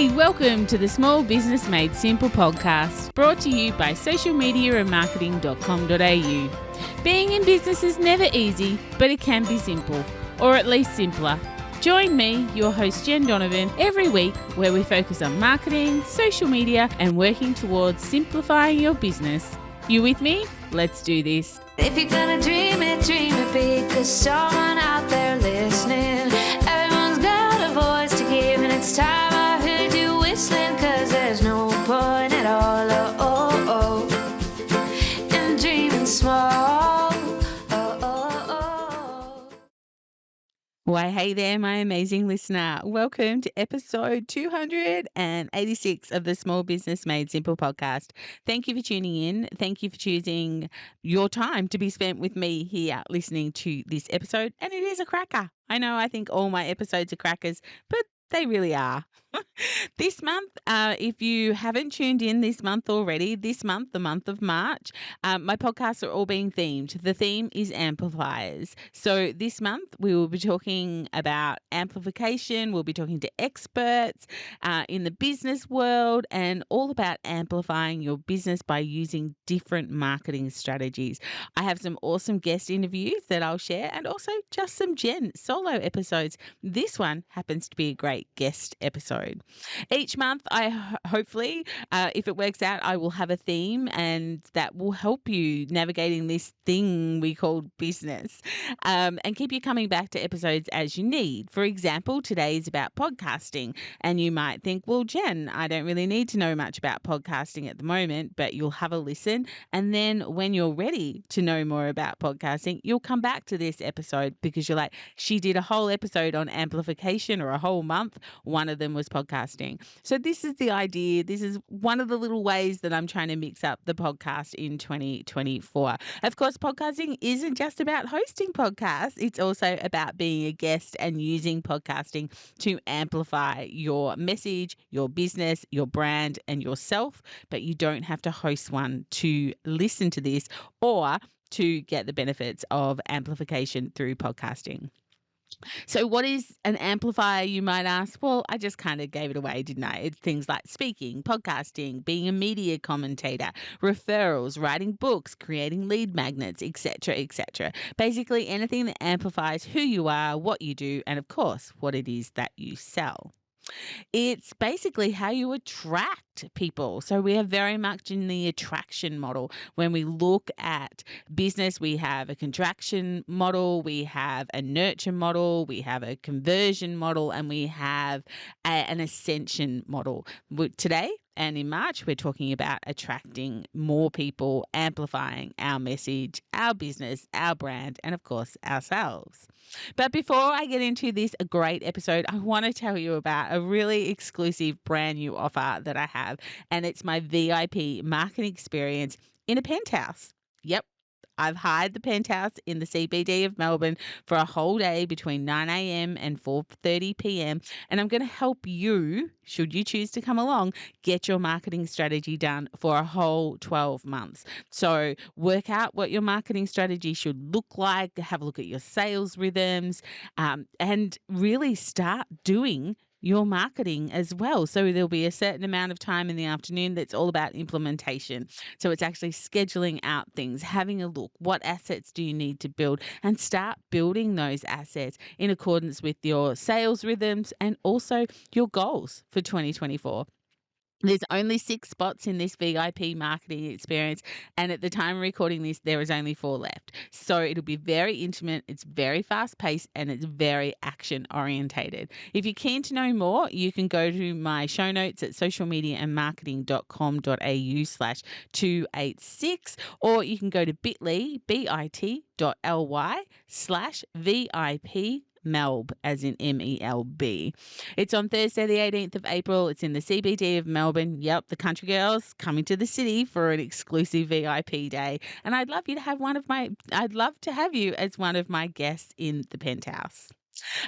Hey, welcome to the Small Business Made Simple podcast, brought to you by socialmediaandmarketing.com.au. Being in business is never easy, but it can be simple, or at least simpler. Join me, your host Jen Donovan, every week where we focus on marketing, social media, and working towards simplifying your business. You with me? Let's do this. If you're gonna dream it big, 'cause someone out there listening. Everyone's got a voice to give, and it's time I heard you whistling, 'cause there's no point at all, in dreaming small. Why, hey there, my amazing listener. Welcome to episode 286 of the Small Business Made Simple podcast. Thank you for tuning in. Thank you for choosing your time to be spent with me here listening to this episode. And it is a cracker. I know I think all my episodes are crackers, but they really are. This month, if you haven't tuned in this month already, the month of March, my podcasts are all being themed. The theme is Amplifiers. So this month, we will be talking about amplification. We'll be talking to experts in the business world and all about amplifying your business by using different marketing strategies. I have some awesome guest interviews that I'll share and also just some Jen solo episodes. This one happens to be a great guest episode. Each month, hopefully, if it works out, I will have a theme and that will help you navigating this thing we call business and keep you coming back to episodes as you need. For example, today is about podcasting and you might think, well, Jen, I don't really need to know much about podcasting at the moment, but you'll have a listen. And then when you're ready to know more about podcasting, you'll come back to this episode because you're like, she did a whole episode on amplification or a whole month. One of them was podcasting. So this is the idea. This is one of the little ways that I'm trying to mix up the podcast in 2024. Of course, podcasting isn't just about hosting podcasts. It's also about being a guest and using podcasting to amplify your message, your business, your brand, and yourself. But you don't have to host one to listen to this or to get the benefits of amplification through podcasting. So what is an amplifier, you might ask? Well, I just kind of gave it away, didn't I? It's things like speaking, podcasting, being a media commentator, referrals, writing books, creating lead magnets, etc., etc. Basically anything that amplifies who you are, what you do, and of course, what it is that you sell. It's basically how you attract people. So we are very much in the attraction model. When we look at business, we have a contraction model, we have a nurture model, we have a conversion model, and we have an ascension model. Today and in March, we're talking about attracting more people, amplifying our message, our business, our brand, and of course, ourselves. But before I get into this great episode, I want to tell you about a really exclusive brand new offer that I have, and it's my VIP marketing experience in a penthouse. Yep. I've hired the penthouse in the CBD of Melbourne for a whole day between 9 a.m. and 4:30 p.m. And I'm going to help you, should you choose to come along, get your marketing strategy done for a whole 12 months. So work out what your marketing strategy should look like, have a look at your sales rhythms, and really start doing your marketing as well. So there'll be a certain amount of time in the afternoon that's all about implementation. So it's actually scheduling out things, having a look, what assets do you need to build, and start building those assets in accordance with your sales rhythms and also your goals for 2024. There's only 6 spots in this VIP marketing experience, and at the time of recording this, there is only 4 left. So it'll be very intimate, it's very fast-paced, and it's very action-orientated. If you're keen to know more, you can go to my show notes at socialmediaandmarketing.com.au/286, or you can go to bit.ly/VIP Melb, as in MELB. It's on Thursday, the 18th of April. It's in the CBD of Melbourne. Yep, the country girls coming to the city for an exclusive VIP day. And I'd love to have you as one of my guests in the penthouse.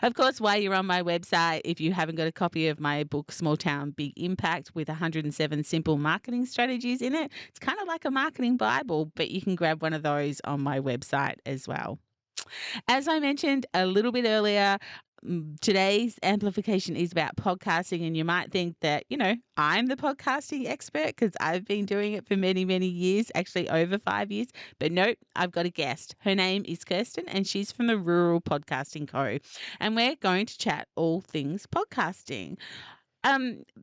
Of course, while you're on my website, if you haven't got a copy of my book, Small Town, Big Impact, with 107 simple marketing strategies in it, it's kind of like a marketing Bible, but you can grab one of those on my website as well. As I mentioned a little bit earlier, today's amplification is about podcasting, and you might think that, I'm the podcasting expert because I've been doing it for many, many years, actually over 5 years. But nope, I've got a guest. Her name is Kirsten, and she's from the Rural Podcasting Co. And we're going to chat all things podcasting.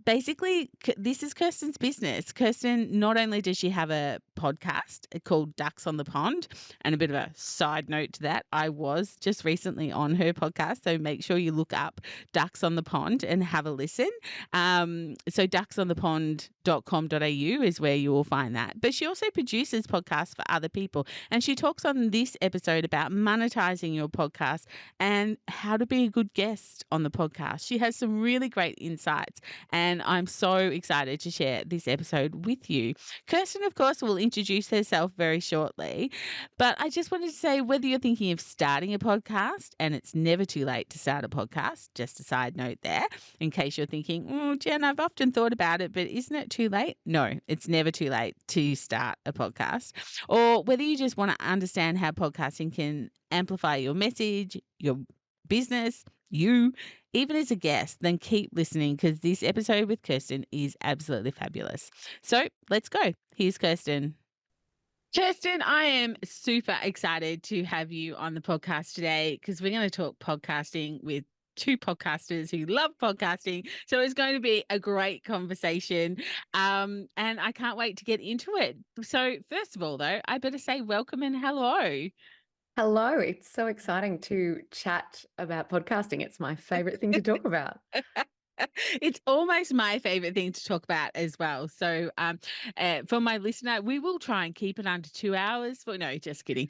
Basically, this is Kirsten's business. Kirsten, not only does she have a podcast called Ducks on the Pond, and a bit of a side note to that, I was just recently on her podcast, so make sure you look up Ducks on the Pond and have a listen. So ducksonthepond.com.au is where you will find that. But she also produces podcasts for other people, and she talks on this episode about monetizing your podcast and how to be a good guest on the podcast. She has some really great insights, and I'm so excited to share this episode with you. Kirsten, of course, will introduce herself very shortly, but I just wanted to say, whether you're thinking of starting a podcast, and it's never too late to start a podcast, just a side note there, in case you're thinking, Jen, I've often thought about it, but isn't it too late? No, it's never too late to start a podcast. Or whether you just want to understand how podcasting can amplify your message, your business, you, even as a guest, then keep listening, because this episode with Kirsten is absolutely fabulous. So let's go. Here's Kirsten. Kirsten, I am super excited to have you on the podcast today, because we're going to talk podcasting with two podcasters who love podcasting. So it's going to be a great conversation. And I can't wait to get into it. So first of all, though, I better say welcome and hello. Hello, it's so exciting to chat about podcasting. It's my favorite thing to talk about. It's almost my favorite thing to talk about as well. So for my listener, we will try and keep it under 2 hours. Well, no, just kidding.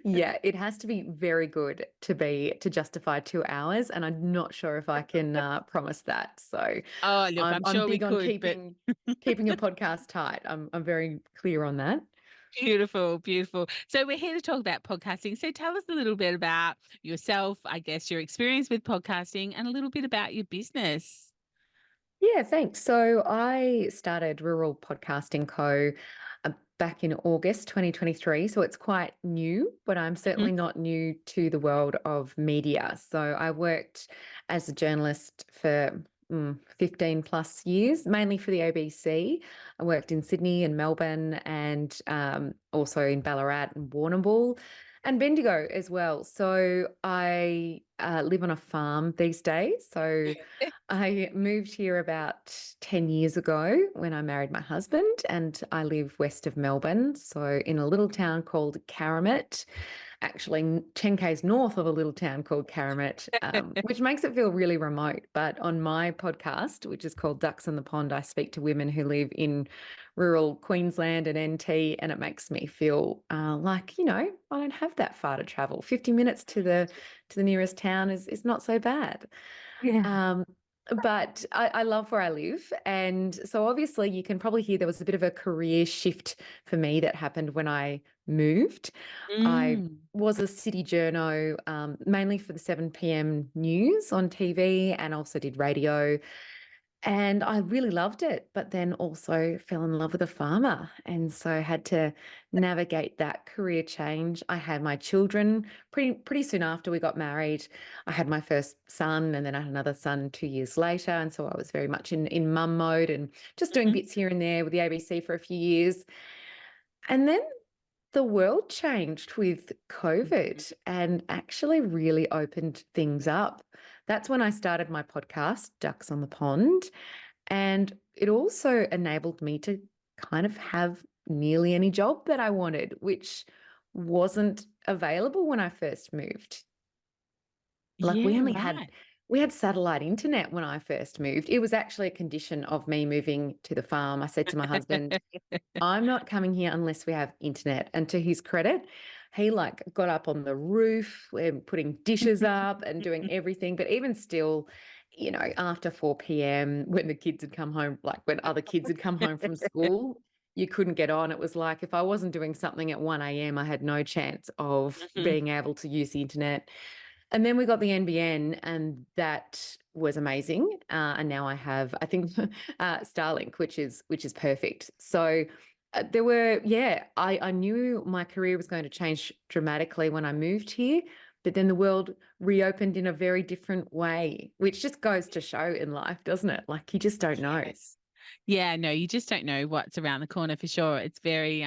Yeah, it has to be very good to justify 2 hours, and I'm not sure if I can promise that. So Oh, look, I'm sure we big on could, keeping a podcast tight. I'm very clear on that. Beautiful, beautiful. So we're here to talk about podcasting. So tell us a little bit about yourself, I guess, your experience with podcasting, and a little bit about your business. Yeah, thanks. So I started Rural Podcasting Co. Back in August 2023. So it's quite new, but I'm certainly not new to the world of media. So I worked as a journalist for 15 plus years, mainly for the ABC. I worked in Sydney and Melbourne, and also in Ballarat and Warrnambool and Bendigo as well. So I live on a farm these days. So I moved here about 10 years ago when I married my husband, and I live west of Melbourne, so in a little town called Karamet, actually 10 k's north of a little town called Karamet, which makes it feel really remote. But on my podcast, which is called Ducks on the Pond, I speak to women who live in rural Queensland and NT, and it makes me feel like, I don't have that far to travel. 50 minutes to the nearest town is not so bad. Yeah. But I love where I live. And so obviously you can probably hear there was a bit of a career shift for me that happened when I moved. I was a city journo, mainly for the 7 p.m. news on TV, and also did radio. And I really loved it, but then also fell in love with a farmer. And so had to navigate that career change. I had my children pretty soon after we got married. I had my first son, and then I had another son 2 years later. And so I was very much in mum mode and just doing bits here and there with the ABC for a few years. And then the world changed with COVID and actually really opened things up. That's when I started my podcast, Ducks on the Pond. And it also enabled me to kind of have nearly any job that I wanted, which wasn't available when I first moved. Like we had satellite internet when I first moved. It was actually a condition of me moving to the farm. I said to my husband, I'm not coming here unless we have internet. And to his credit, he got up on the roof and putting dishes up and doing everything. But even still, after 4 p.m. when the kids had come home, like when other kids had come home from school, you couldn't get on. It was like if I wasn't doing something at 1 a.m., I had no chance of being able to use the internet. And then we got the NBN, and that was amazing. And now I have, I think, Starlink, which is perfect. So I knew my career was going to change dramatically when I moved here, but then the world reopened in a very different way, which just goes to show in life, doesn't it? Like you just don't know. Yes. Yeah, no, you just don't know what's around the corner for sure. It's very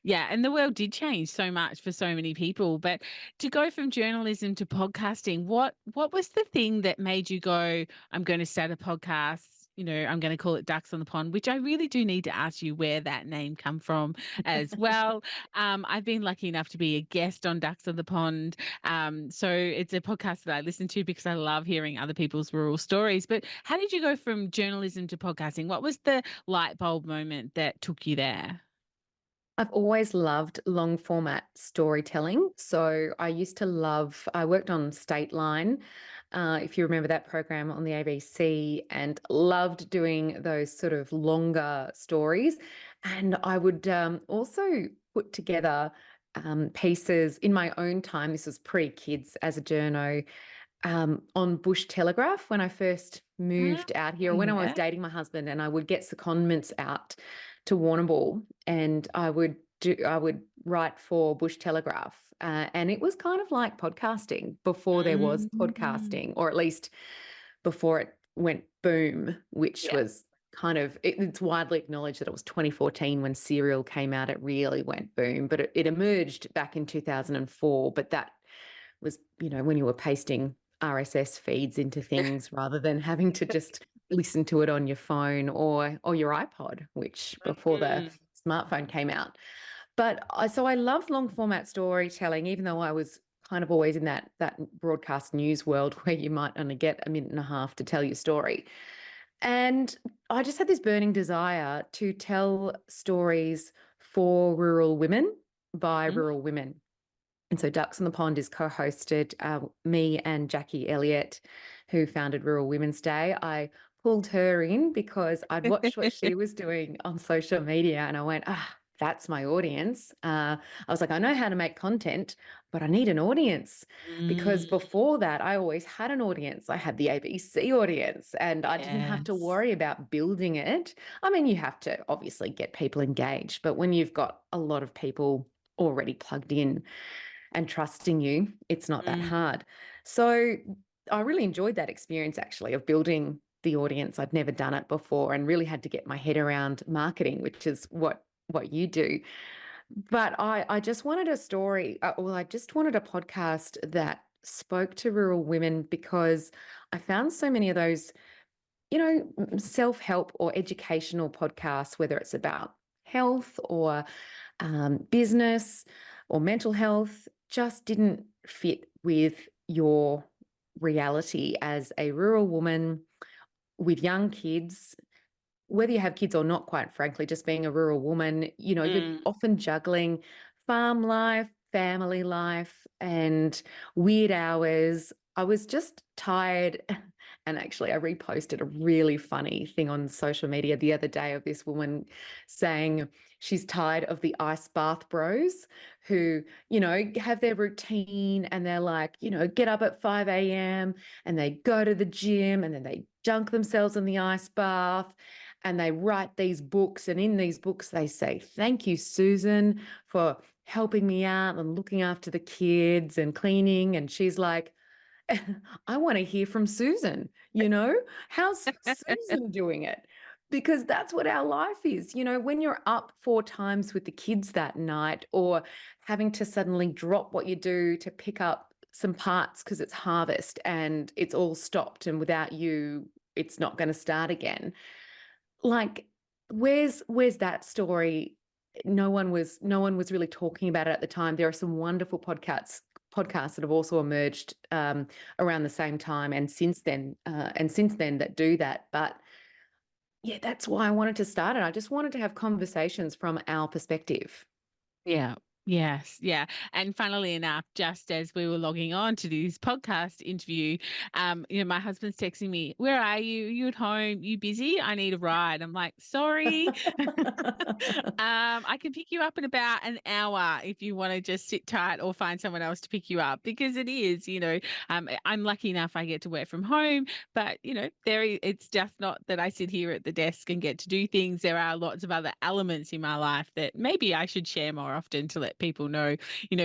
yeah, and the world did change so much for so many people. But to go from journalism to podcasting, what was the thing that made you go, I'm going to start a podcast, I'm going to call it Ducks on the Pond, which I really do need to ask you where that name come from as well. I've been lucky enough to be a guest on Ducks on the Pond. So it's a podcast that I listen to because I love hearing other people's rural stories. But how did you go from journalism to podcasting? What was the light bulb moment that took you there? I've always loved long format storytelling. So I worked on State Line, if you remember that program on the ABC, and loved doing those sort of longer stories. And I would also put together pieces in my own time. This was pre-kids as a journo, on Bush Telegraph when I first moved out here, or when I was Yeah. dating my husband, and I would get secondments out to Warrnambool, and I would write for Bush Telegraph, and it was kind of like podcasting before there was Mm. podcasting, or at least before it went boom, which Yeah. was it's widely acknowledged that it was 2014 when Serial came out. It really went boom, but it emerged back in 2004. But that was, when you were pasting RSS feeds into things rather than having to just listen to it on your phone or your iPod, which before the Mm. smartphone came out. But so I love long format storytelling, even though I was kind of always in that broadcast news world where you might only get a minute and a half to tell your story. And I just had this burning desire to tell stories for rural women by Mm. rural women. And so Ducks on the Pond is co-hosted, me and Jackie Elliott, who founded Rural Women's Day. I pulled her in because I'd watched what she was doing on social media, and I went, that's my audience. I was like, I know how to make content, but I need an audience, because Mm. before that, I always had an audience. I had the ABC audience, and I didn't have to Yes. worry about building it. I mean, you have to obviously get people engaged, but when you've got a lot of people already plugged in and trusting you, it's not that Mm. hard. So I really enjoyed that experience, actually, of building the audience. I'd never done it before, and really had to get my head around marketing, which is what you do. But I just wanted a story. I just wanted a podcast that spoke to rural women, because I found so many of those, self-help or educational podcasts, whether it's about health or business or mental health, just didn't fit with your reality as a rural woman with young kids. Whether you have kids or not, quite frankly, just being a rural woman, you're Mm. often juggling farm life, family life, and weird hours. I was just tired. And actually, I reposted a really funny thing on social media the other day of this woman saying she's tired of the ice bath bros who, have their routine, and they're like, get up at 5 a.m. and they go to the gym, and then they dunk themselves in the ice bath, and they write these books. And in these books, they say, thank you, Susan, for helping me out and looking after the kids and cleaning. And she's like, I want to hear from Susan, how's Susan doing it? Because that's what our life is. When you're up 4 times with the kids that night, or having to suddenly drop what you do to pick up some parts because it's harvest and it's all stopped, and without you, it's not going to start again. Like, where's that story? No one was really talking about it at the time. There are some wonderful podcasts that have also emerged around the same time and since then that do that. But yeah, that's why I wanted to start it. I just wanted to have conversations from our perspective. Yeah. Yes. Yeah. And funnily enough, just as we were logging on to this podcast interview, my husband's texting me, "Where are you? You at home? You busy? I need a ride." I'm like, "Sorry." I can pick you up in about an hour if you want to just sit tight or find someone else to pick you up, because it is, I'm lucky enough I get to work from home, but it's just not that I sit here at the desk and get to do things. There are lots of other elements in my life that maybe I should share more often to let let people know,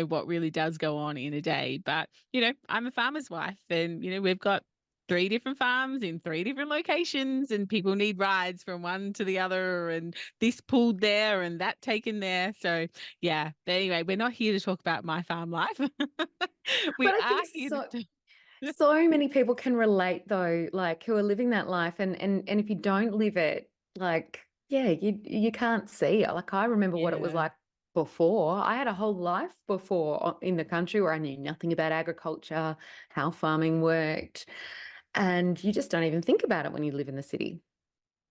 what really does go on in a day. But, I'm a farmer's wife and, we've got 3 different farms in 3 different locations and people need rides from one to the other and this pulled there and that taken there. So, yeah. But anyway, we're not here to talk about my farm life. We But I are think here to so many people can relate though, like who are living that life, and if you don't live it, like yeah, you can't see it. Like I remember what it was Yeah. like before. I had a whole life before in the country where I knew nothing about agriculture, how farming worked, and you just don't even think about it when you live in the city.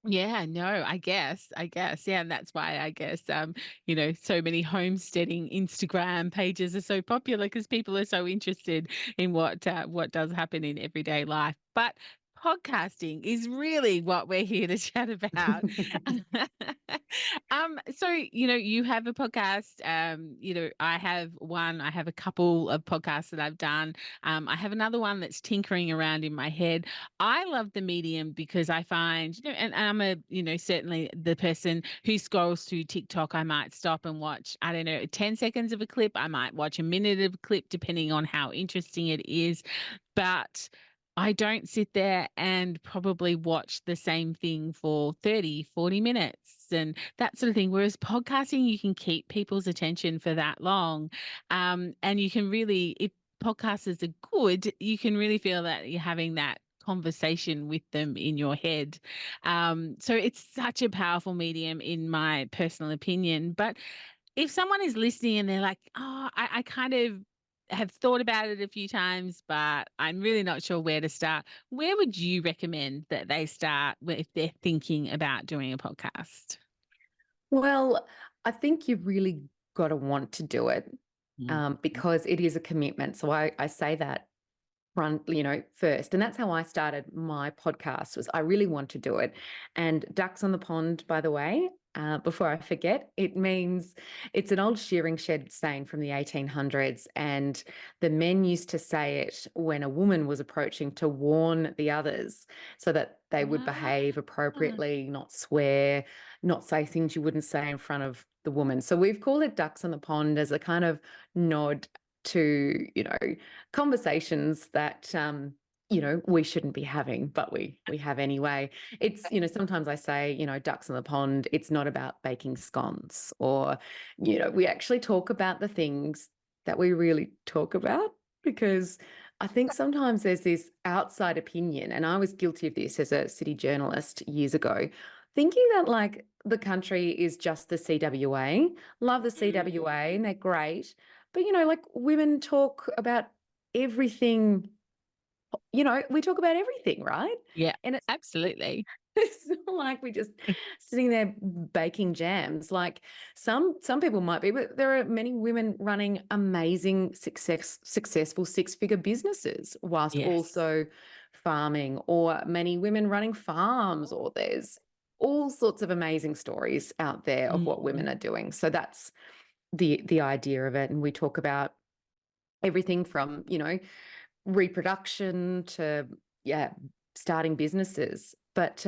Yeah, no, I guess. Yeah, and that's why I guess so many homesteading Instagram pages are so popular because people are so interested in what does happen in everyday life. But podcasting is really what we're here to chat about. So you have a podcast. I have one. I have a couple of podcasts that I've done. I have another one that's tinkering around in my head. I love the medium because I find, and I'm certainly the person who scrolls through TikTok. I might stop and watch, I don't know, 10 seconds of a clip. I might watch a minute of a clip, depending on how interesting it is. But I don't sit there and probably watch the same thing for 30, 40 minutes and that sort of thing. Whereas podcasting, you can keep people's attention for that long. And you can really, if podcasters are good, you can really feel that you're having that conversation with them in your head. So it's such a powerful medium, in my personal opinion. But if someone is listening and they're like, oh, I kind of have thought about it a few times, but I'm really not sure where to start, where would you recommend that they start if they're thinking about doing a podcast? Well, I think you've really got to want to do it, Mm. because it is a commitment. So I say that front, first. And that's how I started my podcast, was I really want to do it. And ducks on the pond, by the way, before I forget, it means it's an old shearing shed saying from the 1800s. And the men used to say it when a woman was approaching to warn the others so that they would Ah, behave appropriately, not swear, not say things you wouldn't say in front of the woman. So we've called it ducks on the pond as a kind of nod to, conversations that we shouldn't be having, but we have anyway. It's, sometimes I say, ducks on the pond, it's not about baking scones, or we actually talk about the things that we really talk about, because I think sometimes there's this outside opinion, and I was guilty of this as a city journalist years ago, thinking that like the country is just the CWA. Love the CWA and they're great, but like women talk about everything, we talk about everything, right? yeah, And absolutely. it's not like we're just sitting there baking jams. Like some people might be, but there are many women running amazing successful six-figure businesses whilst Yes. also farming, or many women running farms, or there's all sorts of amazing stories out there of what women Mm. are doing. So that's the idea of it. And we talk about everything from, reproduction to, yeah, starting businesses. But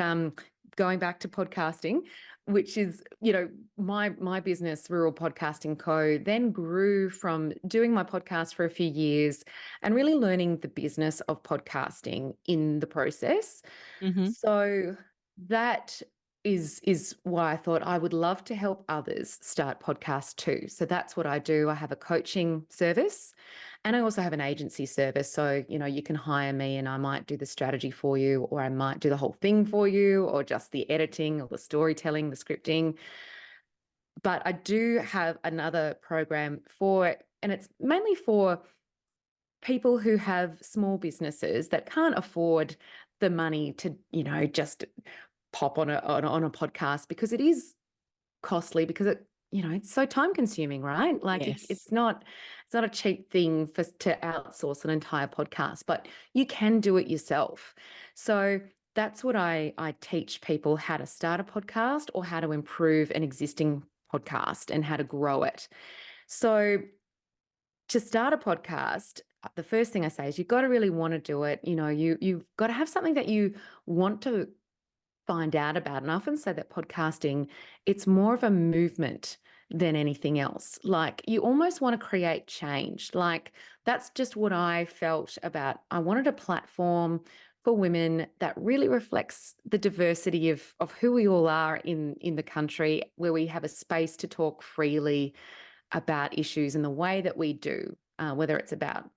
going back to podcasting, which is, my business, Rural Podcasting Co., then grew from doing my podcast for a few years and really learning the business of podcasting in the process. Mhm. So that is why I thought I would love to help others start podcasts too. So that's what I do. I have a coaching service, and I also have an agency service. So, you can hire me and I might do the strategy for you, or I might do the whole thing for you, or just the editing or the storytelling, the scripting. But I do have another program and it's mainly for people who have small businesses that can't afford the money to, just pop on a podcast, because it is costly, because it's so time consuming, right? Like Yes. it's not a cheap thing to outsource an entire podcast, but you can do it yourself. So that's what I teach people: how to start a podcast, or how to improve an existing podcast, and how to grow it. So to start a podcast, the first thing I say is you've got to really want to do it. You've got to have something that you want to find out about. And I often say that podcasting, it's more of a movement than anything else. Like, you almost want to create change. Like, that's just what I felt about. I wanted a platform for women that really reflects the diversity of who we all are in the country, where we have a space to talk freely about issues in the way that we do, whether it's about,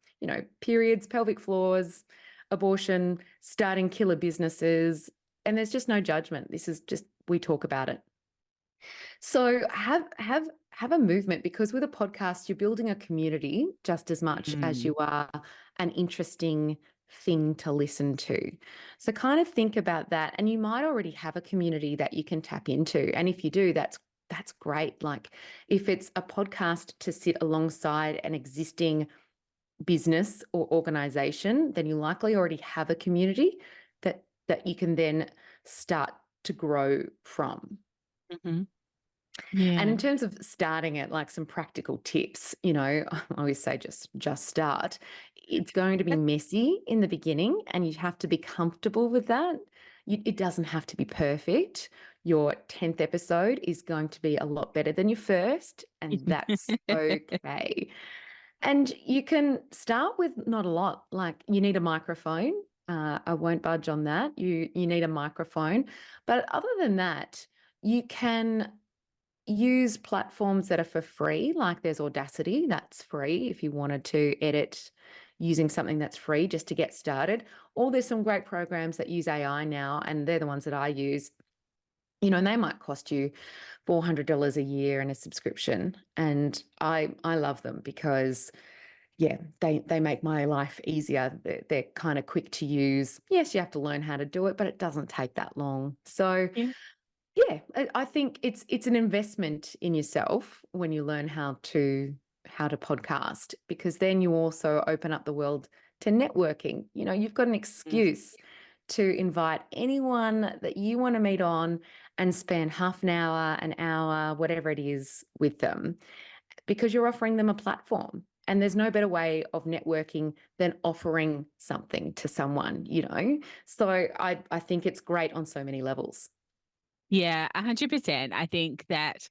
periods, pelvic floors, abortion, starting killer businesses, and there's just no judgment. This is just, we talk about it. So have a movement, because with a podcast you're building a community just as much as Mm. you are an interesting thing to listen to. So kind of think about that, and you might already have a community that you can tap into, and if you do, that's great. Like, if it's a podcast to sit alongside an existing business or organization, then you likely already have a community that you can then start to grow from. Mhm. And Yeah. in terms of starting it, like some practical tips, I always say just start. It's going to be messy in the beginning, and you have to be comfortable with that. It doesn't have to be perfect. Your 10th episode is going to be a lot better than your first, and that's okay. And you can start with not a lot. Like, you need a microphone. I won't budge on that. You need a microphone, but other than that, you can use platforms that are for free. Like, there's Audacity, that's free if you wanted to edit using something that's free just to get started. Or there's some great programs that use AI now, and they're the ones that I use. And they might cost you $400 a year in a subscription. And I love them because, yeah, they make my life easier. They're kind of quick to use. Yes, you have to learn how to do it, but it doesn't take that long. So Yeah. yeah, I think it's an investment in yourself when you learn how to podcast, because then you also open up the world to networking. You've got an Mm. excuse to invite anyone that you want to meet on and spend half an hour, whatever it is, with them, because you're offering them a platform. And there's no better way of networking than offering something to someone. So I think it's great on so many levels. Yeah, 100%. I think that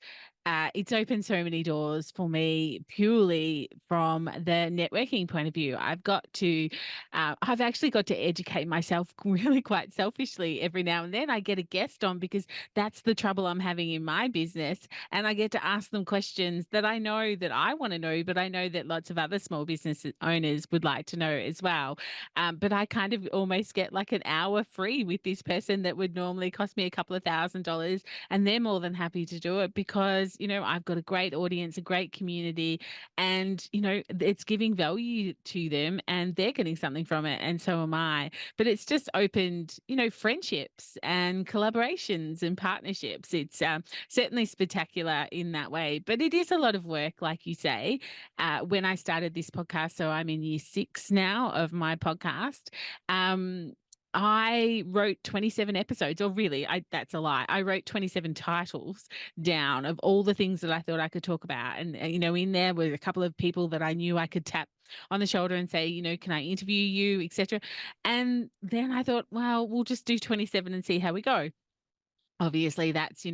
it's opened so many doors for me purely from the networking point of view. I've actually got to educate myself really quite selfishly every now and then. I get a guest on because that's the trouble I'm having in my business. And I get to ask them questions that I know that I want to know, but I know that lots of other small business owners would like to know as well. But I kind of almost get like an hour free with this person that would normally cost me a couple of $1,000s, and they're more than happy to do it because, I've got a great audience, a great community, and, it's giving value to them and they're getting something from it. And so am I. But it's just opened, friendships and collaborations and partnerships. It's certainly spectacular in that way. But it is a lot of work, like you say. When I started this podcast, so I'm in year 6 now of my podcast. I wrote 27 episodes, or really, that's a lie. I wrote 27 titles down of all the things that I thought I could talk about. And, in there were a couple of people that I knew I could tap on the shoulder and say, can I interview you, etc. And then I thought, well, we'll just do 27 and see how we go. Obviously, that's,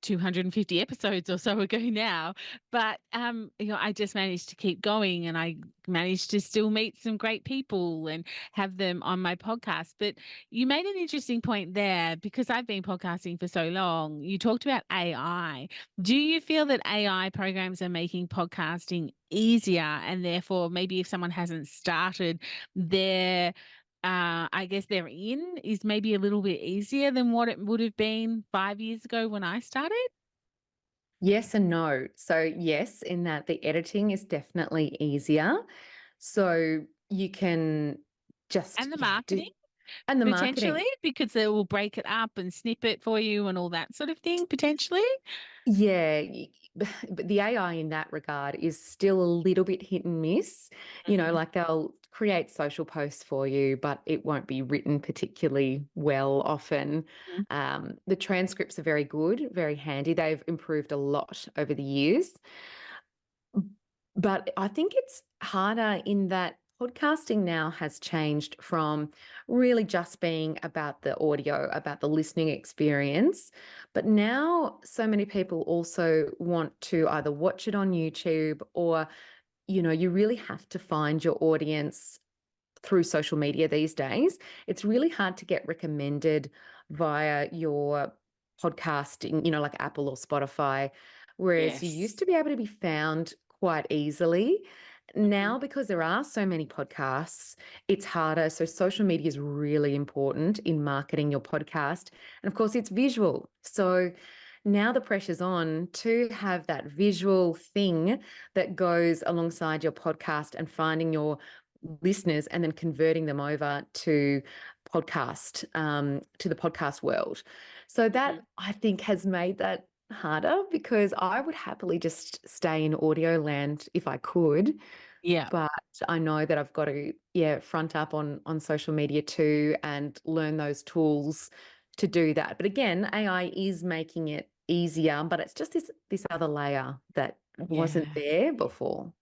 250 episodes or so ago now. But I just managed to keep going, and I managed to still meet some great people and have them on my podcast. But you made an interesting point there, because I've been podcasting for so long. You talked about AI. Do you feel that AI programs are making podcasting easier, and therefore maybe if someone hasn't started their I guess their in is maybe a little bit easier than what it would have been 5 years ago when I started? Yes and no. So yes, in that the editing is definitely easier. So you can just, And the yeah, do. marketing, And the marketing. potentially, because they will break it up and snip it for you and all that sort of thing, potentially? Yeah, but the AI in that regard is still a little bit hit and miss. Mhm. Like, they'll create social posts for you, but it won't be written particularly well often. Mm. The transcripts are very good, very handy. They've improved a lot over the years. But I think it's harder in that podcasting now has changed from really just being about the audio, about the listening experience. But now so many people also want to either watch it on YouTube or, you really have to find your audience through social media these days. It's really hard to get recommended via your podcasting, like Apple or Spotify, whereas you used Yes. to be able to be found quite easily. Mhm. Now, because there are so many podcasts, it's harder. So, social media is really important in marketing your podcast. And of course, it's visual. So, now the pressure's on to have that visual thing that goes alongside your podcast and finding your listeners and then converting them over to to the podcast world. So Mhm. that I think has made that harder because I would happily just stay in audio land if I could, Yeah. but I know that I've got to, yeah, front up on social media too and learn those tools to do that. But again, AI is making it easier, but it's just this other layer that wasn't Yeah. there before.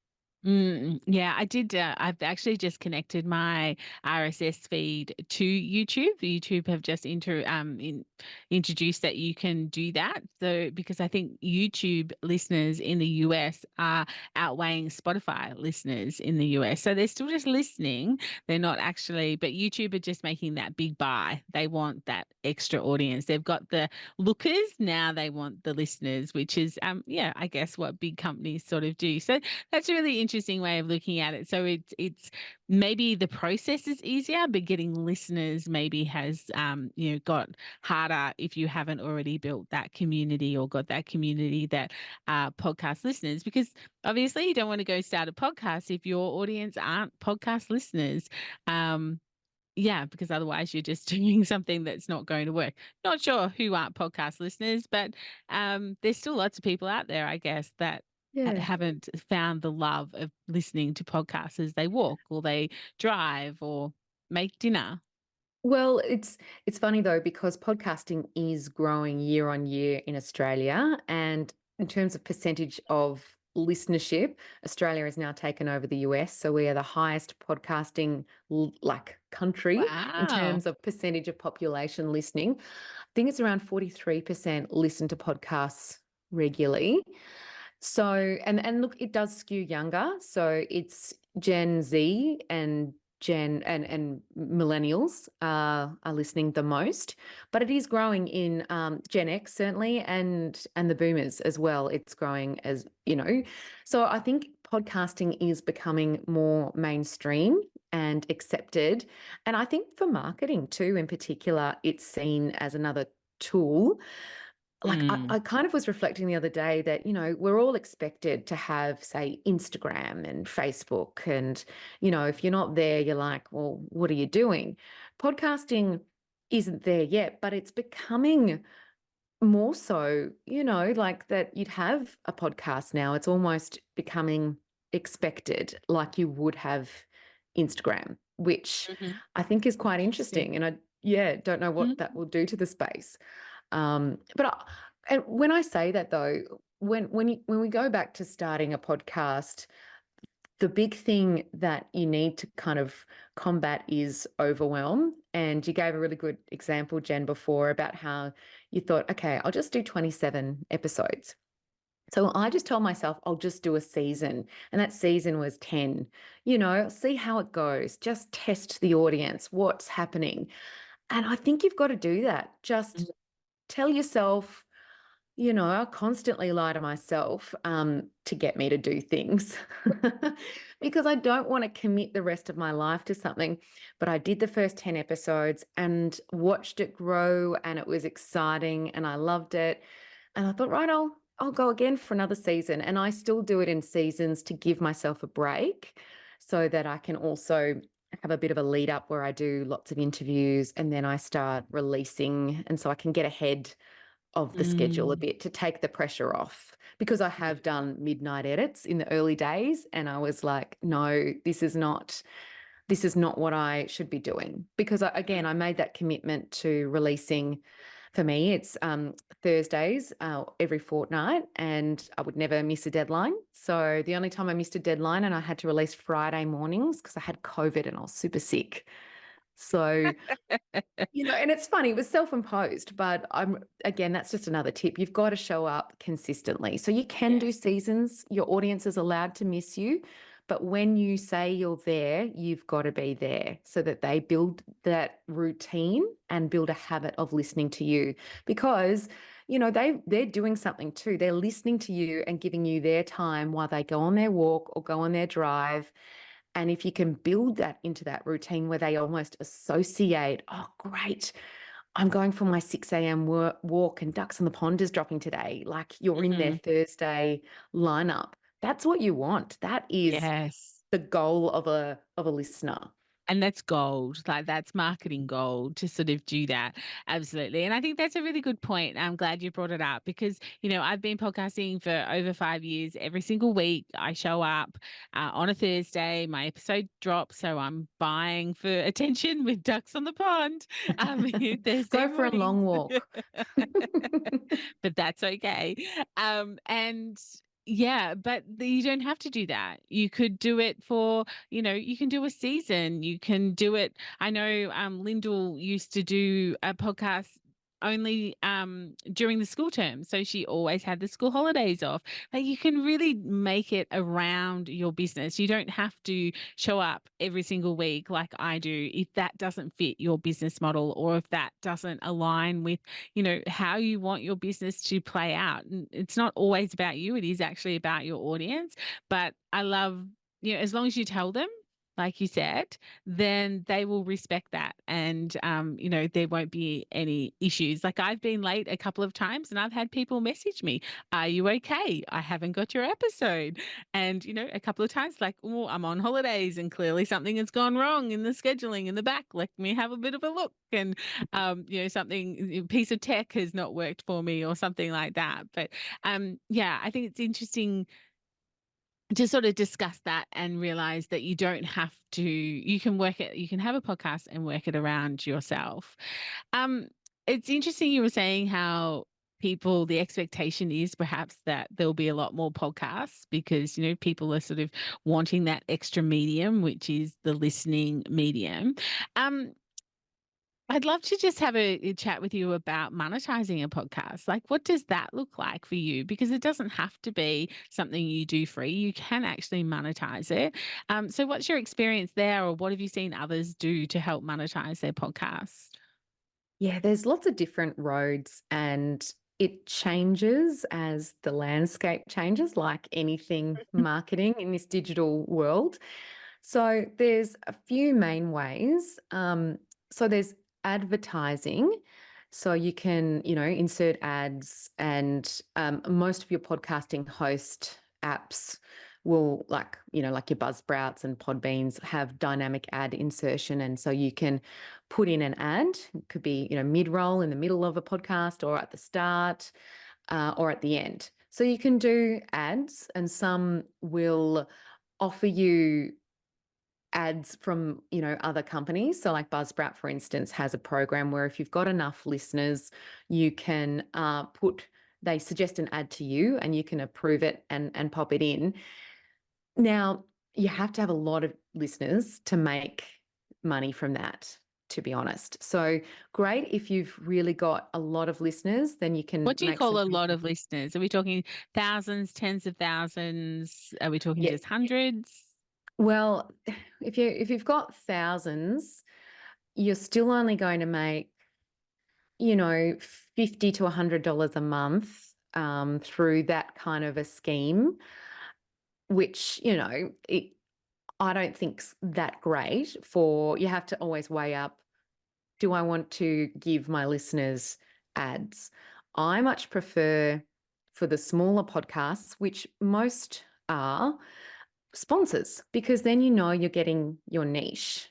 Yeah, I did. I've actually just connected my RSS feed to YouTube. YouTube have just introduced that you can do that. So because I think YouTube listeners in the US are outweighing Spotify listeners in the US, so they're still just listening. They're not actually, but YouTube are just making that big buy. They want that extra audience. They've got the lookers, now they want the listeners, which is yeah, I guess what big companies sort of do. So that's a really interesting way of looking at it. So it's maybe the process is easier, but getting listeners maybe has got harder if you haven't already built that community or got that community that podcast listeners, because obviously you don't want to go start a podcast if your audience aren't podcast listeners. Yeah, because otherwise you're just doing something that's not going to work. Not sure who aren't podcast listeners, but there's still lots of people out there, I guess, that Yeah. haven't found the love of listening to podcasts as they walk or they drive or make dinner. Well, it's funny though because podcasting is growing year on year in Australia, and in terms of percentage of listenership, Australia has now taken over the US, so we are the highest podcasting country in Wow. terms of percentage of population listening. I think it's around 43% listen to podcasts regularly. So, and look, it does skew younger. So it's Gen Z and and millennials are listening the most, but it is growing in Gen X certainly, and the boomers as well. It's growing as so I think podcasting is becoming more mainstream and accepted, and I think for marketing too, in particular, it's seen as another tool. Like Mm. I kind of was reflecting the other day that, we're all expected to have, say, Instagram and Facebook. And, if you're not there, you're like, well, what are you doing? Podcasting isn't there yet, but it's becoming more so, like that you'd have a podcast now. It's almost becoming expected, like you would have Instagram, which Mhm. I think is quite Interesting. interesting. And yeah, don't know what that Mhm. will do to the space. And when I say that though, when we go back to starting a podcast, the big thing that you need to kind of combat is overwhelm. And you gave a really good example, Jen, before about how you thought, okay, I'll just do 27 episodes. So I just told myself I'll just do a season, and that season was 10. See how it goes. Just test the audience, what's happening. And I think you've got to do that. Just tell yourself, I constantly lie to myself to get me to do things because I don't want to commit the rest of my life to something. But I did the first 10 episodes and watched it grow, and it was exciting and I loved it. And I thought, right, I'll go again for another season. And I still do it in seasons to give myself a break so that I can also have a bit of a lead up where I do lots of interviews and then I start releasing. And so I can get ahead of the schedule a Mm. bit to take the pressure off, because I have done midnight edits in the early days and I was like, no, this is not what I should be doing, because again, I made that commitment to releasing For me, it's Thursdays every fortnight, and I would never miss a deadline. So the only time I missed a deadline and I had to release Friday mornings because I had COVID and I was super sick. So, and it's funny, it was self-imposed, but again, that's just another tip. You've got to show up consistently. So you can do seasons, your audience is allowed to miss you, but when you say you're there, you've got to be there so that they build that routine and build a habit of listening to you, because they're doing something too. They're listening to you and giving you their time while they go on their walk or go on their drive. And if you can build that into that routine where they almost associate, oh, great, I'm going for my 6 a.m. walk and Ducks on the Pond is dropping today. Like you're in their Thursday lineup. That's what you want. That is Yes. the goal of a listener. And that's gold. Like that's marketing gold to sort of do that. Absolutely. And I think that's a really good point. I'm glad you brought it up because, I've been podcasting for over 5 years. Every single week I show up on a Thursday, my episode drops. So I'm buying for attention with Ducks on the Pond Thursday Go for a morning. long walk. But that's okay. And yeah, but you don't have to do that. You could do it for, you can do a season. You can do it. I know Lyndall used to do a podcast only during the school term. So she always had the school holidays off. Like you can really make it around your business. You don't have to show up every single week like I do if that doesn't fit your business model or if that doesn't align with, how you want your business to play out. And it's not always about you. It is actually about your audience. But I love, as long as you tell them, like you said, then they will respect that. And, there won't be any issues. Like I've been late a couple of times and I've had people message me, are you okay? I haven't got your episode. And, a couple of times like, oh, I'm on holidays and clearly something has gone wrong in the scheduling in the back. Let me have a bit of a look. And, something, piece of tech has not worked for me or something like that. But yeah, I think it's interesting to sort of discuss that and realize that you don't have to, you can have a podcast and work it around yourself. It's interesting you were saying how the expectation is perhaps that there'll be a lot more podcasts because, people are sort of wanting that extra medium, which is the listening medium. I'd love to just have a chat with you about monetizing a podcast. Like, what does that look like for you? Because it doesn't have to be something you do free. You can actually monetize it. So what's your experience there, or what have you seen others do to help monetize their podcasts? Yeah, there's lots of different roads and it changes as the landscape changes, like anything marketing in this digital world. So there's a few main ways. So there's advertising. So you can, insert ads, and most of your podcasting host apps will, like your Buzzsprouts and Podbeans, have dynamic ad insertion. And so you can put in an ad. It could be, mid-roll in the middle of a podcast or at the start or at the end. So you can do ads, and some will offer you ads from, other companies. So like Buzzsprout, for instance, has a program where if you've got enough listeners, you can they suggest an ad to you and you can approve it and pop it in. Now, you have to have a lot of listeners to make money from that, to be honest. So great if you've really got a lot of listeners, then you can What do you make call some a lot of listeners? Are we talking thousands, tens of thousands? Are we talking Yeah. just hundreds? Well, if you've got thousands, you're still only going to make, $50 to $100 a month through that kind of a scheme, which, I don't think's that great. You have to always weigh up, do I want to give my listeners ads? I much prefer, for the smaller podcasts, which most are, sponsors, because then you're getting your niche.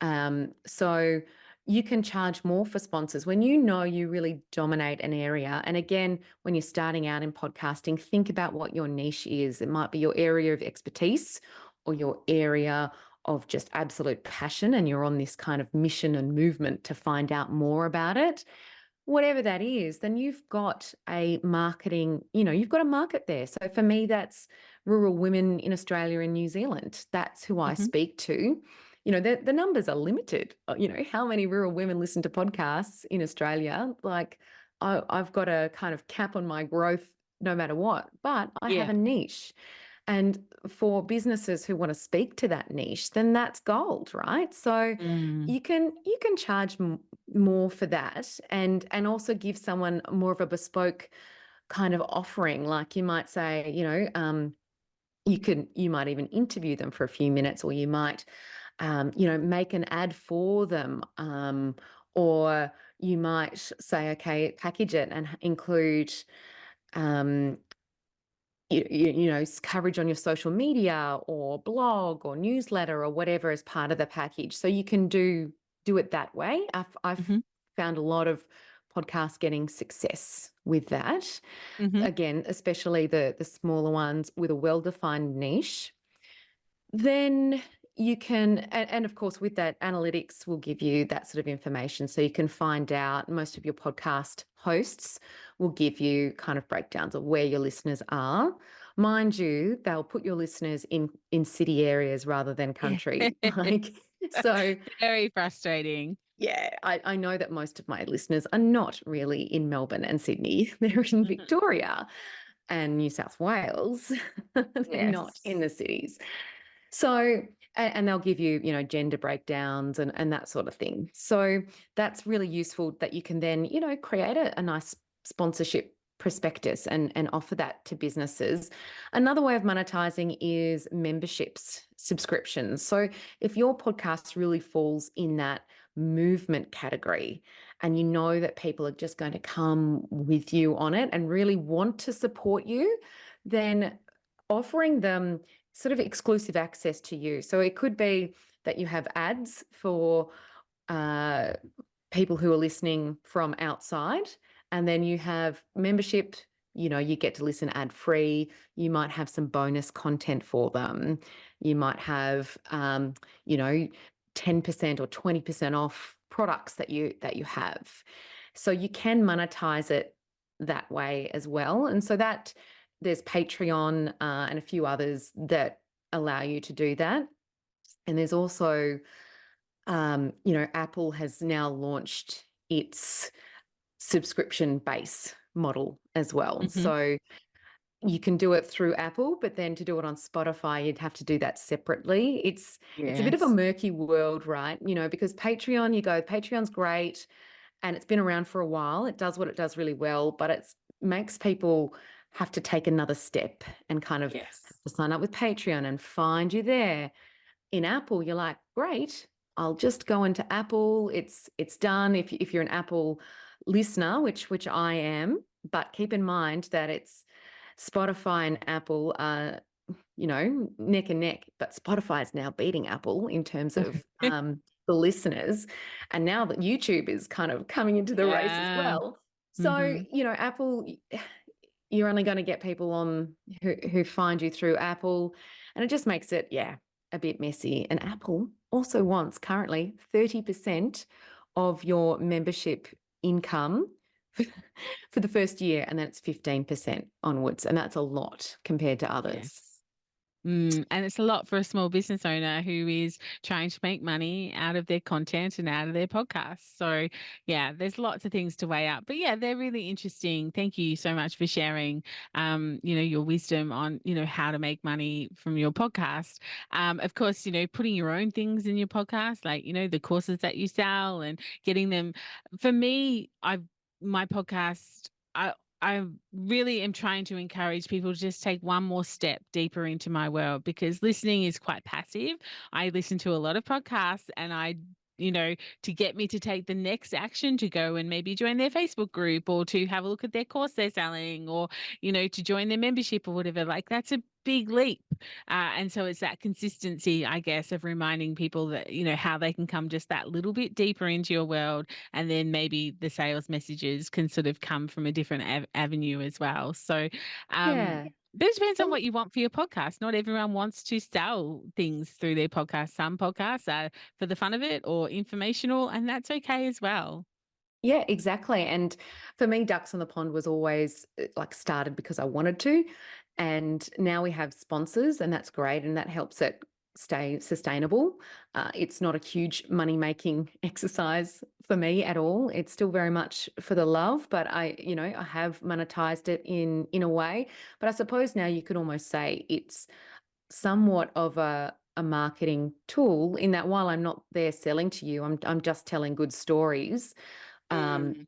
So you can charge more for sponsors when you really dominate an area. And again, when you're starting out in podcasting, think about what your niche is. It might be your area of expertise or your area of just absolute passion, and you're on this kind of mission and movement to find out more about it. whatever that is, then you've got a marketing, you've got a market there. So for me, that's rural women in Australia and New Zealand. That's who I Mhm. speak to. The numbers are limited. How many rural women listen to podcasts in Australia? Like, I've got a kind of cap on my growth no matter what, but I have Yeah. a niche. And for businesses who want to speak to that niche, then that's gold, right? So Mm. you can charge more for that, and also give someone more of a bespoke kind of offering. Like you might say, you might even interview them for a few minutes, or you might make an ad for them, or you might say, okay, package it and include um, coverage on your social media or blog or newsletter or whatever as part of the package. So you can do it that way. I've Mhm. found a lot of podcasts getting success with that. Mhm. Again, especially the smaller ones with a well-defined niche. Then you can, and of course, with that, analytics will give you that sort of information. So you can find out, most of your podcast hosts will give you kind of breakdowns of where your listeners are. Mind you, they'll put your listeners in city areas rather than country. Like, so Very frustrating. yeah, I know that most of my listeners are not really in Melbourne and Sydney. They're in Mhm. Victoria and New South Wales. They're not in Yes. the cities. So, and they'll give you, gender breakdowns and that sort of thing. So that's really useful that you can then, create a nice sponsorship prospectus and offer that to businesses. Another way of monetizing is memberships, subscriptions. So if your podcast really falls in that movement category and you know that people are just going to come with you on it and really want to support you, then offering them sort of exclusive access to you. So it could be that you have ads for uh, people who are listening from outside, and then you have membership. You get to listen ad free. You might have some bonus content for them. You might have, 10% or 20% off products that you have. So you can monetize it that way as well. And so that there's Patreon and a few others that allow you to do that. And there's also, Apple has now launched its subscription base model as well. Mhm. So you can do it through Apple, but then to do it on Spotify, you'd have to do that separately. It's a bit of a Yes. murky world, right? Because Patreon's great and it's been around for a while. It does what it does really well, but it makes people have to take another step and kind of Yes. have to sign up with Patreon and find you there. In Apple, you're like, great, I'll just go into Apple. It's done. If you're an Apple listener, which I am, but keep in mind that it's Spotify and Apple are, neck and neck, but Spotify is now beating Apple in terms of the listeners. And now that YouTube is kind of coming into the race as Yeah. well. So, Mhm. Apple, you're only going to get people on who find you through Apple. And it just makes it, yeah, a bit messy. And Apple also wants currently 30% of your membership income for the first year, and then it's 15% onwards. And that's a lot compared to others. Yes. And it's a lot for a small business owner who is trying to make money out of their content and out of their podcast. So, yeah, there's lots of things to weigh up. But yeah, they're really interesting. Thank you so much for sharing, your wisdom on, how to make money from your podcast. Of course, putting your own things in your podcast, like, the courses that you sell and getting them. For me, my podcast, I really am trying to encourage people to just take one more step deeper into my world, because listening is quite passive. I listen to a lot of podcasts, and to get me to take the next action to go and maybe join their Facebook group, or to have a look at their course they're selling, or, to join their membership or whatever, like that's a big leap. And so it's that consistency, I guess, of reminding people that, how they can come just that little bit deeper into your world, and then maybe the sales messages can sort of come from a different avenue as well. So, Yeah. but it depends on And what you want for your podcast. Not everyone wants to sell things through their podcast. Some podcasts are for the fun of it or informational, and that's okay as well. Yeah, exactly. And for me, Ducks on the Pond was always like started because I wanted to. And now we have sponsors, and that's great. And that helps it stay sustainable. It's not a huge money making exercise for me at all. It's still very much for the love, but I have monetized it in a way. But I suppose now you could almost say it's somewhat of a marketing tool in that while I'm not there selling to you, I'm just telling good stories. Mm.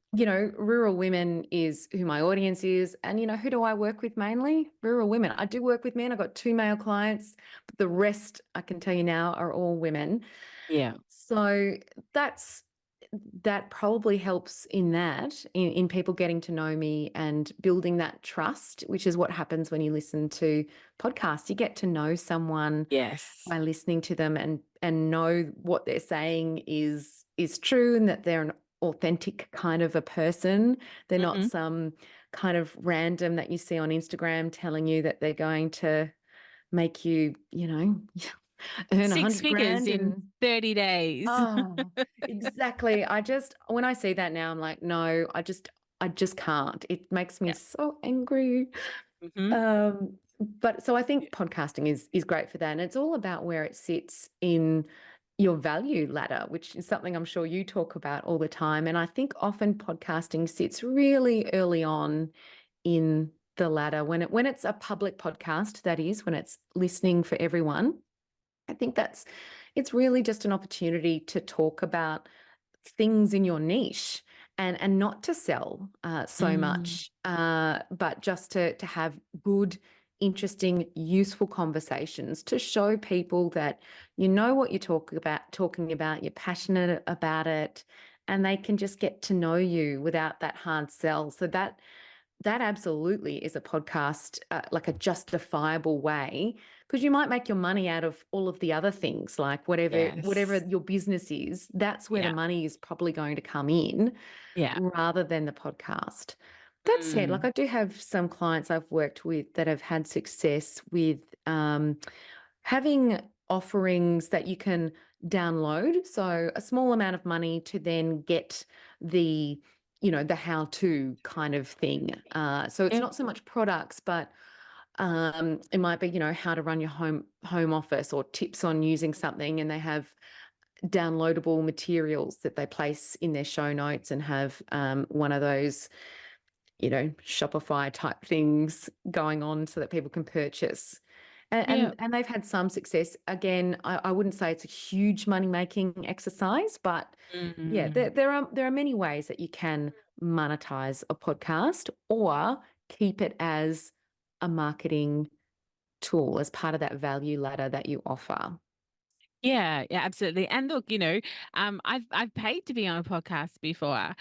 Rural women is who my audience is. And, who do I work with mainly? Rural women. I do work with men. I've got 2 male clients, but the rest I can tell you now are all women. Yeah. So that's that probably helps in people getting to know me and building that trust, which is what happens when you listen to podcasts. You get to know someone Yes. by listening to them and know what they're saying is true and that they're an authentic kind of a person. They're not Mhm. some kind of random that you see on Instagram telling you that they're going to make you, earn 6 100 figures grand in in. 30 days. Oh, exactly. When I see that now, I'm like, no, I just can't. It makes me Yeah. so angry. Mhm. But so I Yeah. think podcasting is great for that. And it's all about where it sits in your value ladder, which is something I'm sure you talk about all the time. And I think often podcasting sits really early on in the ladder when it's a public podcast, that is, when it's listening for everyone. I think it's really just an opportunity to talk about things in your niche and not to sell so Mm. much, but just to have good, interesting, useful conversations to show people that you know what you're talking about, you're passionate about it, and they can just get to know you without that hard sell. So that absolutely is a podcast, like a justifiable way, because you might make your money out of all of the other things, like whatever Yes. your business is. That's where the Yeah. money is probably going to come in, Yeah. rather than the podcast. That said, like Mm. I do have some clients I've worked with that have had success with having offerings that you can download. So a small amount of money to then get the how-to kind of thing. So it's Yeah. not so much products, but it might be, how to run your home office or tips on using something, and they have downloadable materials that they place in their show notes and have one of those, Shopify type things going on so that people can purchase. And, Yeah. and they've had some success. Again, I wouldn't say it's a huge money making exercise, but yeah, Mm. there are many ways that you can monetize a podcast or keep it as a marketing tool as part of that value ladder that you offer. Yeah, yeah, absolutely. And look, I've paid to be on a podcast before.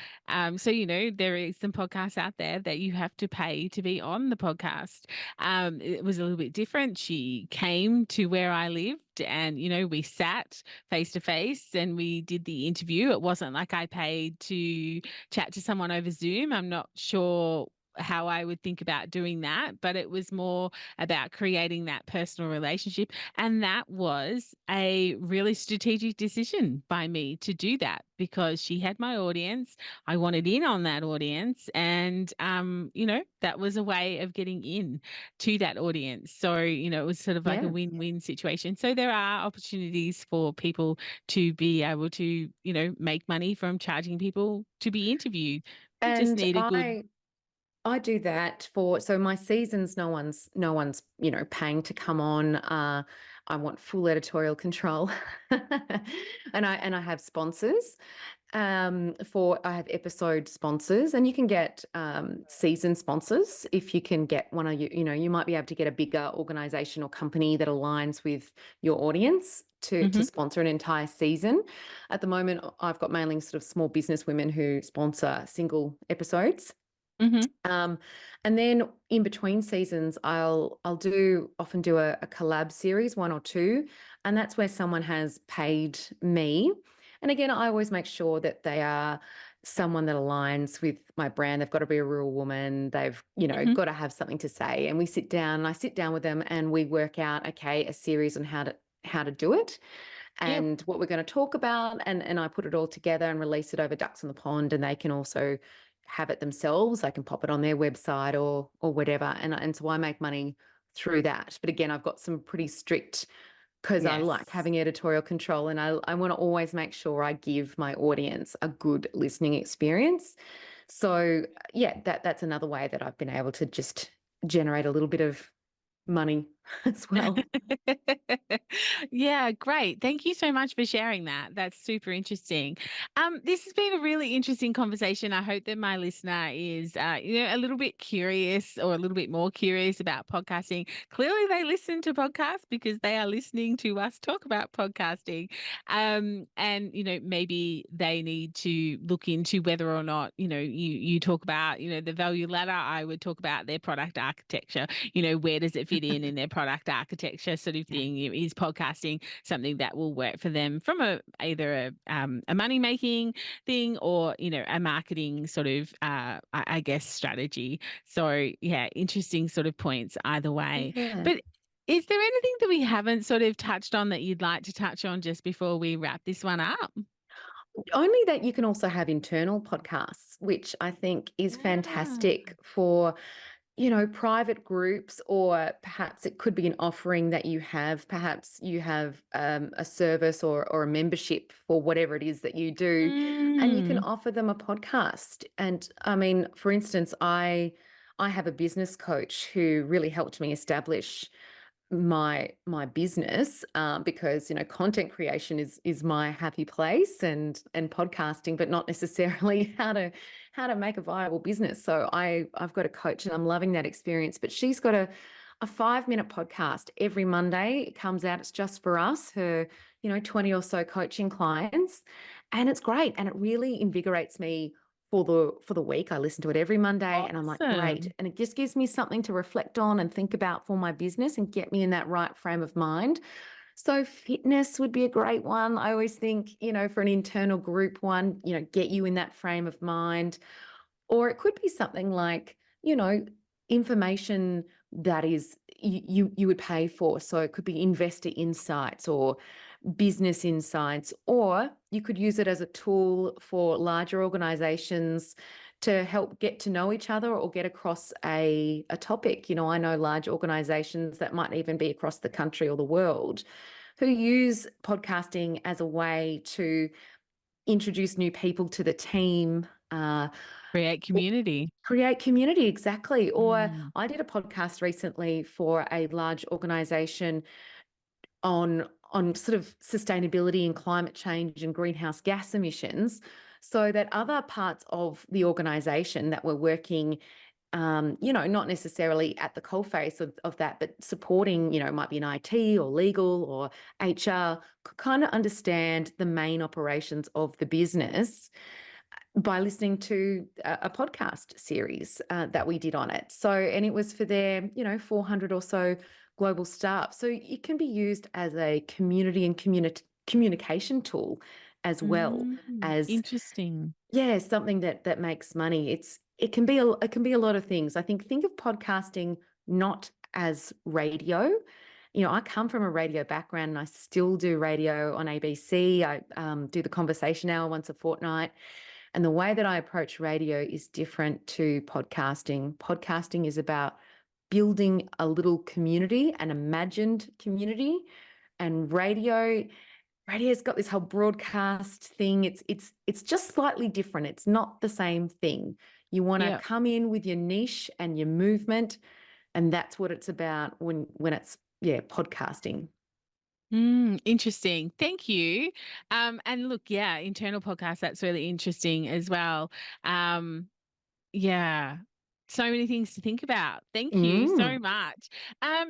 So there is some podcasts out there that you have to pay to be on the podcast. It was a little bit different. She came to where I lived, and we sat face to face and we did the interview. It wasn't like I paid to chat to someone over Zoom. I'm not sure how I would think about doing that, but it was more about creating that personal relationship, and that was a really strategic decision by me to do that because she had my audience. I wanted in on that audience. And, that was a way of getting in to that audience. So, it was sort of like a Yeah. win-win situation. So there are opportunities for people to be able to, make money from charging people to be interviewed. You just And need a good. I do that so my seasons, no one's, paying to come on. I want full editorial control. And I have sponsors. I have episode sponsors, and you can get season sponsors if you can get one of you might be able to get a bigger organization or company that aligns with your audience to Mhm, sponsor an entire season. At the moment, I've got mainly sort of small business women who sponsor single episodes. mhm, Um, and then in between seasons, I'll often do a collab series, one or two, and that's where someone has paid me. And again, I always make sure that they are someone that aligns with my brand. They've got to be a real woman. They've, mhm. got to have something to say. And we sit down, and I sit down with them and we work out, okay, a series on how to do it. Yep. and what we're going to talk about. And I put it all together and release it over Ducks on the Pond, and they can also have it themselves. I can pop it on their website or whatever. And so I make money through that. But again, I've got some pretty strict, because I like Yes. having editorial control, and I want to always make sure I give my audience a good listening experience. So yeah, that's another way that I've been able to just generate a little bit of money as well. Yeah, great. Thank you so much for sharing that. That's super interesting. This has been a really interesting conversation. I hope that my listener is, a little bit curious or a little bit more curious about podcasting. Clearly, they listen to podcasts because they are listening to us talk about podcasting. And maybe they need to look into whether or not, you talk about, the value ladder. I would talk about their product architecture. Where does it fit in their product architecture sort of Yeah. thing? Is podcasting something that will work for them from either a money making thing or a marketing sort of I guess strategy? So yeah, interesting sort of points either way. Yeah. But is there anything that we haven't sort of touched on that you'd like to touch on just before we wrap this one up? Only that you can also have internal podcasts, which I think is Ah. fantastic for, private groups, or perhaps it could be an offering that you have. Perhaps you have a service or a membership for whatever it is that you do, and you can Mm. offer them a podcast. And I mean, for instance, I have a business coach who really helped me establish my business, because content creation is my happy place, and podcasting, but not necessarily how to make a viable business. So I've got a coach, and I'm loving that experience. But she's got a 5-minute podcast every Monday. It comes out. It's just for us, her 20 or so coaching clients, and it's great, and it really invigorates me for the week. I listen to it every Monday, and I'm like, great. Awesome. And it just gives me something to reflect on and think about for my business and get me in that right frame of mind. So fitness would be a great one. I always think, for an internal group one, get you in that frame of mind. Or it could be something like, information that is you would pay for. So it could be investor insights or business insights, or you could use it as a tool for larger organizations to help get to know each other or get across a topic. I know large organizations that might even be across the country or the world who use podcasting as a way to introduce new people to the team, Create community. create community. Exactly. Or Mm. I did a podcast recently for a large organization on sort of sustainability and climate change and greenhouse gas emissions, so that other parts of the organization that were working, not necessarily at the coalface of that, but supporting, it might be in IT or legal or HR, could kind of understand the main operations of the business by listening to a podcast series that we did on it. So, and it was for their, 400 or so global staff. So it can be used as a community and communication tool, as well as, Interesting. yeah, something that makes money. It can be a lot of things. Think of podcasting not as radio. I come from a radio background, and I still do radio on ABC. I do the Conversation Hour once a fortnight. And the way that I approach radio is different to podcasting. Podcasting is about building a little community, an imagined community. And radio's got this whole broadcast thing. It's just slightly different. It's not the same thing. You want to Yeah. come in with your niche and your movement, and that's what it's about when it's, yeah, podcasting. Interesting. Thank you. And look, yeah, internal podcast, that's really interesting as well. Um, yeah. So many things to think about. Thank you so Mm. much.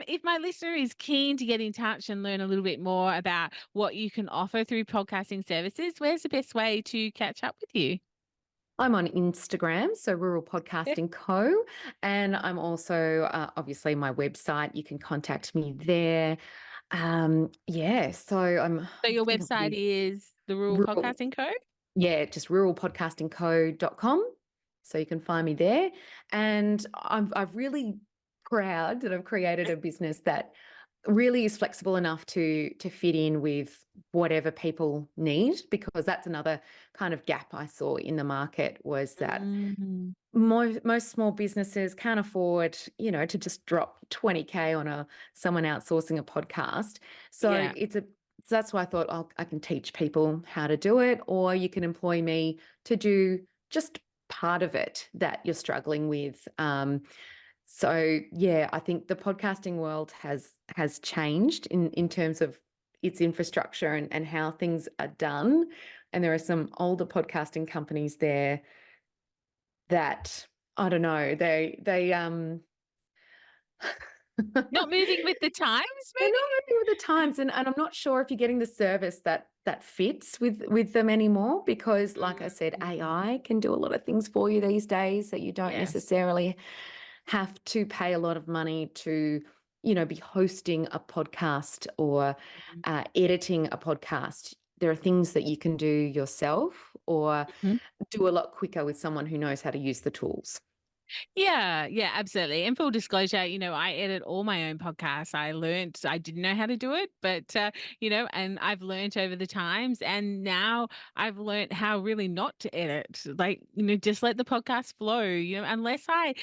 If my listener is keen to get in touch and learn a little bit more about what you can offer through podcasting services, where's the best way to catch up with you? I'm on Instagram, so Rural Podcasting Co. And I'm also, obviously, my website. You can contact me there. Yeah, so I'm So your think website is the Rural rural, Podcasting Co. yeah, just ruralpodcastingco.com. So you can find me there. And I'm really proud that I've created a business that really is flexible enough to fit in with whatever people need, because that's another kind of gap I saw in the market, was that Mm. most small businesses can't afford, to just drop 20K on someone outsourcing a podcast. So Yeah. that's why I thought, I can teach people how to do it, or you can employ me to do just part of it that you're struggling with. So yeah, I think the podcasting world has changed in terms of its infrastructure and how things are done. And there are some older podcasting companies there that, I don't know, Not moving with the times, they're maybe? not moving with the times, and I'm not sure if you're getting the service that fits with them anymore, because, like I said, Mm. AI can do a lot of things for you these days that you don't Yes. necessarily have to pay a lot of money to, be hosting a podcast or Mhm. editing a podcast. There are things that you can do yourself, or Mhm. do a lot quicker with someone who knows how to use the tools. Yeah, yeah, absolutely. And full disclosure, I edit all my own podcasts. I didn't know how to do it, but, and I've learned over the times. And now I've learned how really not to edit. Like, just let the podcast flow, unless I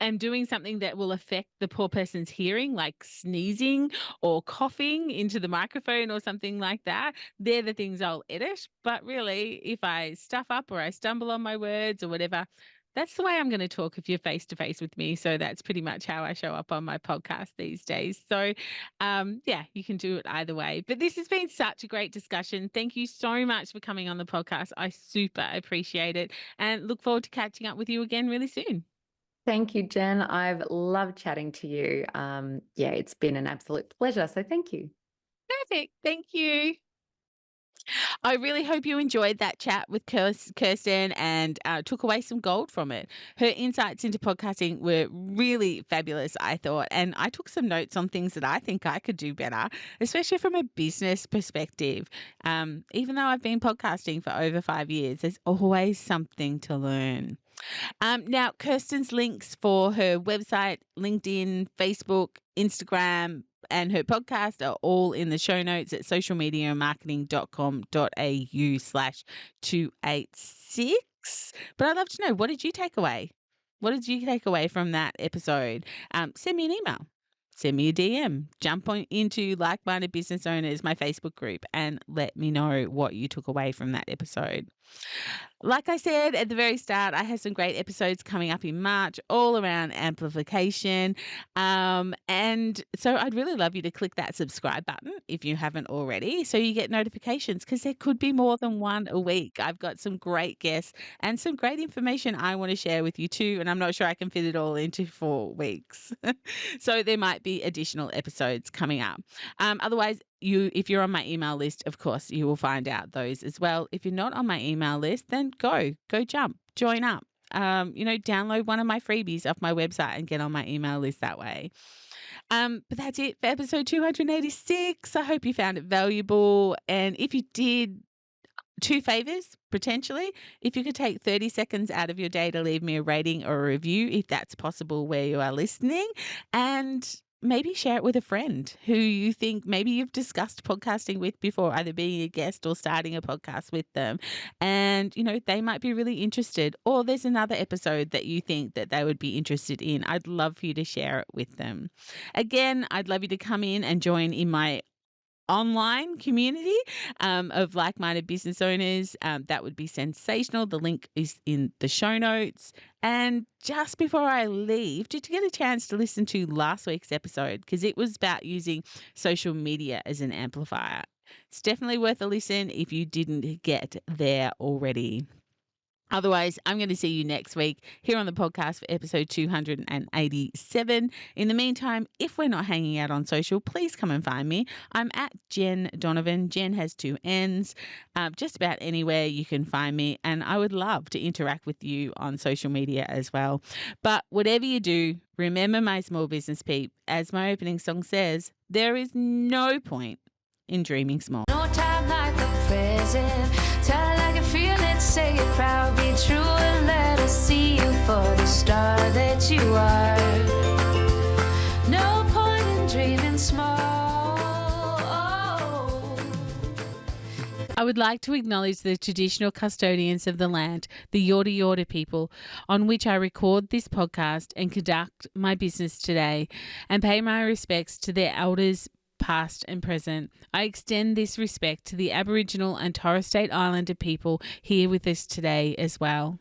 am doing something that will affect the poor person's hearing, like sneezing or coughing into the microphone or something like that. They're the things I'll edit. But really, if I stuff up or I stumble on my words or whatever, that's the way I'm going to talk if you're face to face with me. So that's pretty much how I show up on my podcast these days. So, yeah, you can do it either way. But this has been such a great discussion. Thank you so much for coming on the podcast. I super appreciate it and look forward to catching up with you again really soon. Thank you, Jen. I've loved chatting to you. Yeah, it's been an absolute pleasure. So thank you. Perfect. Thank you. I really hope you enjoyed that chat with Kirsten and took away some gold from it. Her insights into podcasting were really fabulous, I thought. And I took some notes on things that I think I could do better, especially from a business perspective. Even though I've been podcasting for over 5 years, there's always something to learn. Now, Kirsten's links for her website, LinkedIn, Facebook, Instagram, and her podcast are all in the show notes at socialmediamarketing.com.au/286. But I'd love to know, what did you take away? What did you take away from that episode? Send me an email. Send me a DM. Jump on into Like Minded Business Owners, my Facebook group, and let me know what you took away from that episode. Like I said at the very start, I have some great episodes coming up in March all around amplification. And so I'd really love you to click that subscribe button if you haven't already, so you get notifications, because there could be more than one a week. I've got some great guests and some great information I want to share with you too. And I'm not sure I can fit it all into 4 weeks. So there might be additional episodes coming up. Otherwise, if you're on my email list, of course, you will find out those as well. If you're not on my email list, then go jump, join up. Download one of my freebies off my website and get on my email list that way. But that's it for episode 286. I hope you found it valuable. And if you did, 2 favors, potentially. If you could take 30 seconds out of your day to leave me a rating or a review, if that's possible where you are listening, and maybe share it with a friend who you think maybe you've discussed podcasting with before, either being a guest or starting a podcast with them. And, they might be really interested, or there's another episode that you think that they would be interested in. I'd love for you to share it with them. Again, I'd love you to come in and join in my online community of like-minded business owners. That would be sensational. The link is in the show notes. And just before I leave, did you get a chance to listen to last week's episode? Because it was about using social media as an amplifier. It's definitely worth a listen if you didn't get there already. Otherwise, I'm going to see you next week here on the podcast for episode 287. In the meantime, if we're not hanging out on social, please come and find me. I'm at Jen Donovan. Jen has 2 N's. Just about anywhere you can find me. And I would love to interact with you on social media as well. But whatever you do, remember, my small business peep, as my opening song says, there is no point in dreaming small. No time like the present. Tell it like you feel it, say it proud, be true, and let us see you for the star that you are. No point in dreaming small. I would like to acknowledge the traditional custodians of the land, the Yorta Yorta people, on which I record this podcast and conduct my business today, and pay my respects to their elders, past and present. I extend this respect to the Aboriginal and Torres Strait Islander people here with us today as well.